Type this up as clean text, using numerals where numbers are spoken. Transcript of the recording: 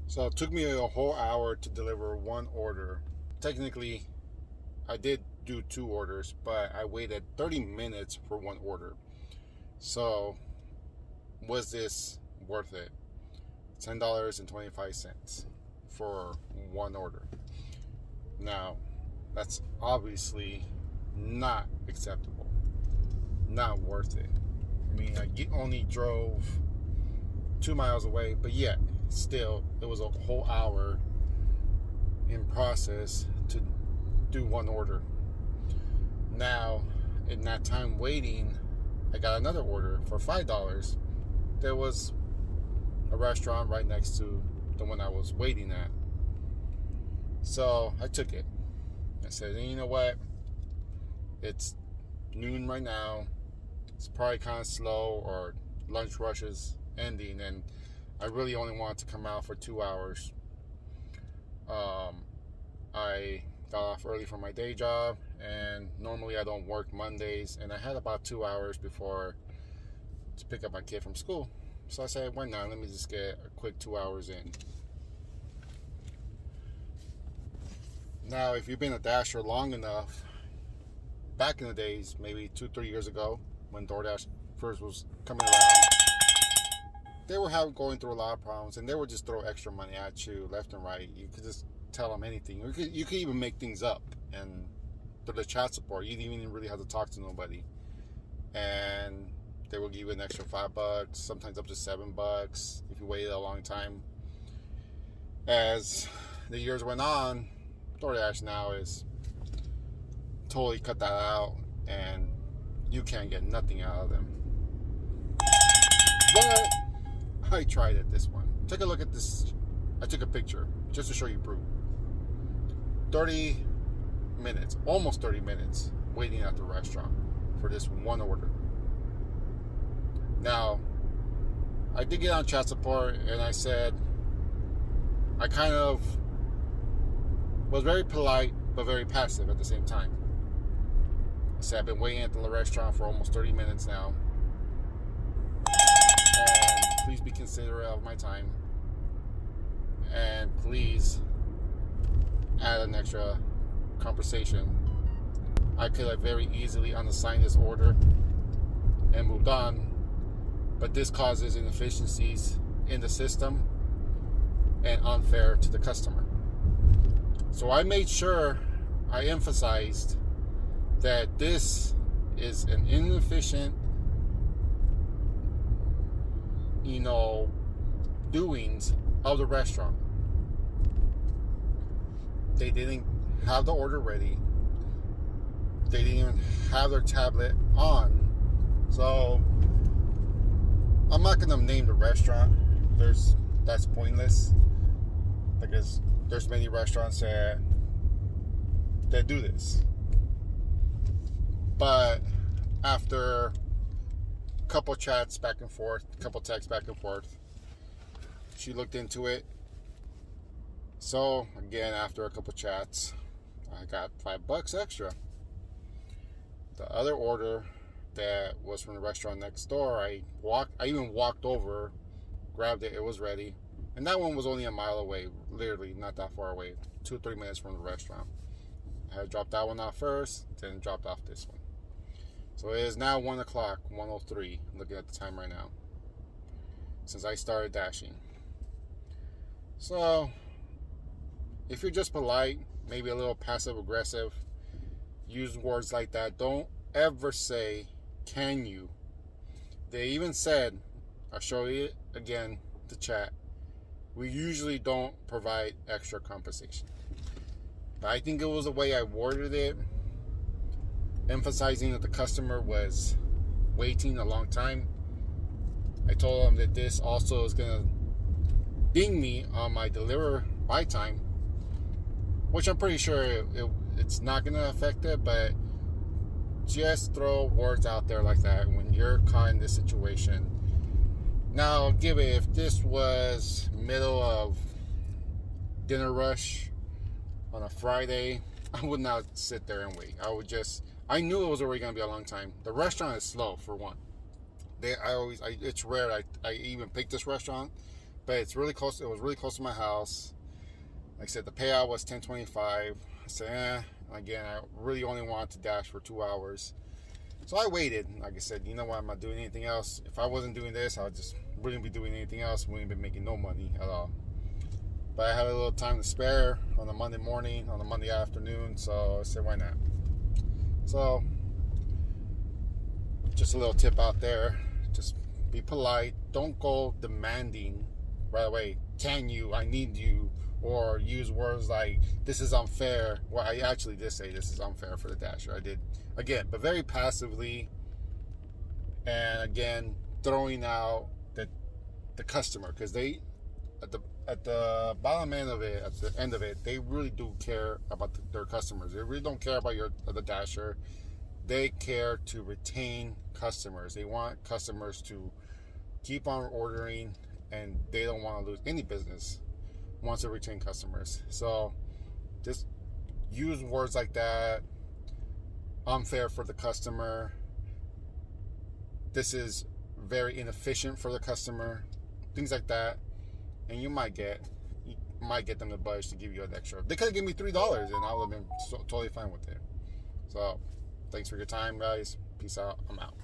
So it took me a whole hour to deliver one order. Technically, I did do two orders, but I waited 30 minutes for one order. So, was this worth it? $10.25 for one order. Now, that's obviously not acceptable. Not worth it. I mean, I only drove 2 miles away, but yet, still, it was a whole hour in process to do one order. Now, in that time waiting, I got another order for $5. There was a restaurant right next to the one I was waiting at. So I took it. I said, you know what? It's noon right now. It's probably kind of slow, or lunch rush is ending, and I really only wanted to come out for 2 hours. I got off early from my day job, and normally I don't work Mondays, and I had about 2 hours before to pick up my kid from school. So I said, why not? Let me just get a quick 2 hours in. Now, if you've been a Dasher long enough, back in the days, maybe 2-3 years ago, when Doordash first was coming around, they were going through a lot of problems, and they would just throw extra money at you left and right. You could just tell them anything. You could even make things up, and through the chat support, you didn't even really have to talk to nobody. And they will give you an extra $5, sometimes up to $7 if you waited a long time. As the years went on, DoorDash now is totally cut that out, and you can't get nothing out of them. But I tried it this one. Take a look at this. I took a picture just to show you proof. 30 minutes, almost 30 minutes waiting at the restaurant for this one order. Now, I did get on chat support, and I said, I kind of was very polite but very passive at the same time. I said, I've been waiting at the restaurant for almost 30 minutes now, and please be considerate of my time, and please add an extra conversation. I could have very easily unassigned this order and moved on, but this causes inefficiencies in the system and unfair to the customer. So I made sure I emphasized that this is an inefficient, doings of the restaurant. They didn't have the order ready. They didn't even have their tablet on. So I'm not gonna name the restaurant. That's pointless, because there's many restaurants that do this. But after a couple chats back and forth, a couple texts back and forth, she looked into it. So again, after a couple chats, I got $5 extra. The other order that was from the restaurant next door, I even walked over, grabbed it, it was ready. And that one was only a mile away, literally not that far away, 2-3 minutes from the restaurant. I had dropped that one off first, then dropped off this one. So it is now 1 o'clock, 1:03, looking at the time right now, since I started dashing. So if you're just polite, maybe a little passive aggressive, use words like that. Don't ever say, can you? They even said, I'll show you again, the chat, we usually don't provide extra compensation. But I think it was the way I worded it, emphasizing that the customer was waiting a long time. I told them that this also is going to ding me on my deliver by time, which I'm pretty sure it's not going to affect it, but just throw words out there like that when you're caught in this situation. Now, give it, if this was middle of dinner rush on a Friday, I would not sit there and wait. I knew it was already going to be a long time. The restaurant is slow, for one. It's rare I even pick this restaurant, but it's really close. It was really close to my house. Like I said, the payout was $10.25. I said, again, I really only wanted to dash for 2 hours. So I waited. Like I said, you know what? I'm not doing anything else. If I wasn't doing this, I just wouldn't be doing anything else. Wouldn't be making no money at all. But I had a little time to spare on a Monday morning, on a Monday afternoon. So I said, why not? So just a little tip out there. Just be polite. Don't go demanding right away. Can you? I need you. Or use words like, this is unfair. Well, I actually did say this is unfair for the dasher. I did. Again, but very passively. And again, throwing out the customer. Because they, at the bottom end of it, at the end of it, they really do care about their customers. They really don't care about the dasher. They care to retain customers. They want customers to keep on ordering, and they don't want to lose any business once they retain customers. So just use words like that. Unfair for the customer. This is very inefficient for the customer. Things like that. And you might get them to budge to give you an extra. They could have given me $3 and I would have been totally fine with it. So thanks for your time, guys. Peace out. I'm out.